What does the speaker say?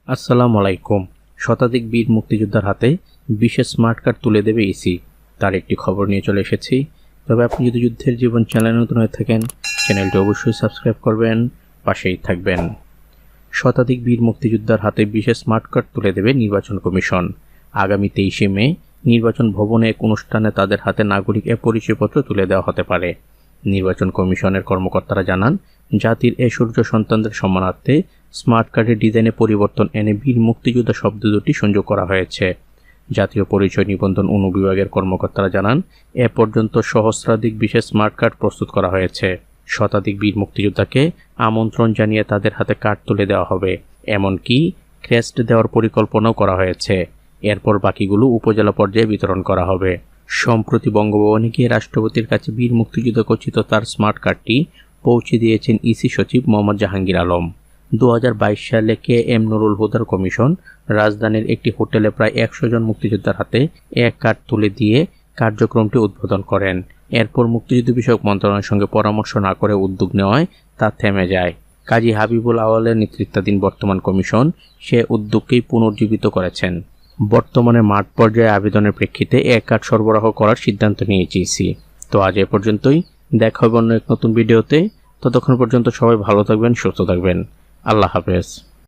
আসসালামু আলাইকুম। শতাধিক বীর মুক্তিযোদ্ধার হাতে বিশেষ স্মার্ট কার্ড তুলে দেবে ইসি, তার একটি খবর নিয়ে চলে এসেছি। তবে আপনি যদি যুদ্ধের জীবন চ্যানেলে নতুন হয়ে থাকেন, চ্যানেলটি অবশ্যই সাবস্ক্রাইব করবেন, পাশেই থাকবেন। শতাধিক বীর মুক্তিযোদ্ধার হাতে বিশেষ স্মার্ট কার্ড তুলে দেবে নির্বাচন কমিশন। আগামী 23শে মে নির্বাচন ভবনে এক অনুষ্ঠানে তাদের হাতে নাগরিক পরিচয়পত্র তুলে দেওয়া হতে পারে। নির্বাচন কমিশনের কর্মকর্তারা জানান, জাতির সূর্য সন্তানদের সম্মানার্থে স্মার্ট কার্ডের ডিজাইনে পরিবর্তন এনে বীর মুক্তিযোদ্ধা শব্দ দুটি সংযোগ করা হয়েছে। জাতীয় পরিচয় নিবন্ধন অনুবিভাগের কর্মকর্তারা জানান, এ পর্যন্ত সহস্রাধিক বিশেষ স্মার্ট কার্ড প্রস্তুত করা হয়েছে। শতাধিক বীর মুক্তিযোদ্ধাকে আমন্ত্রণ জানিয়ে তাদের হাতে কার্ড তুলে দেওয়া হবে, এমনকি ক্রেস্ট দেওয়ার পরিকল্পনাও করা হয়েছে। এরপর বাকিগুলো উপজেলা পর্যায়ে বিতরণ করা হবে। সম্প্রতি বঙ্গভবনে গিয়ে রাষ্ট্রপতির কাছে বীর মুক্তিযোদ্ধা খচিত তার স্মার্ট কার্ডটি পৌঁছে দিয়েছেন ইসি সচিব মোহাম্মদ জাহাঙ্গীর আলম। 2022 সালে KM নুরুল হুদার কমিশন রাজধানীর একটি হোটেলে প্রায় 100 জন মুক্তিযোদ্ধার হাতে এক কার্ড তুলে দিয়ে কার্যক্রমটি উদ্বোধন করেন। এরপর মুক্তিযুদ্ধ বিষয়ক মন্ত্রণালয়ের সঙ্গে পরামর্শ না করে উদ্যোগ নেওয়ায় তা থেমে যায়। কাজী হাবিবুল আওয়ালের নেতৃত্বাধীন বর্তমান কমিশন সে উদ্যোগকেই পুনর্জীবিত করেছেন। বর্তমানে মাঠ পর্যায়ে আবেদনের প্রেক্ষিতে এক কার্ড সরবরাহ করার সিদ্ধান্ত নিয়েছে ইসি। তো আজ এ পর্যন্তই, দেখা হবে অন্য এক নতুন ভিডিওতে। ততক্ষণ পর্যন্ত সবাই ভালো থাকবেন, সুস্থ থাকবেন। আল্লাহ হাফেজ।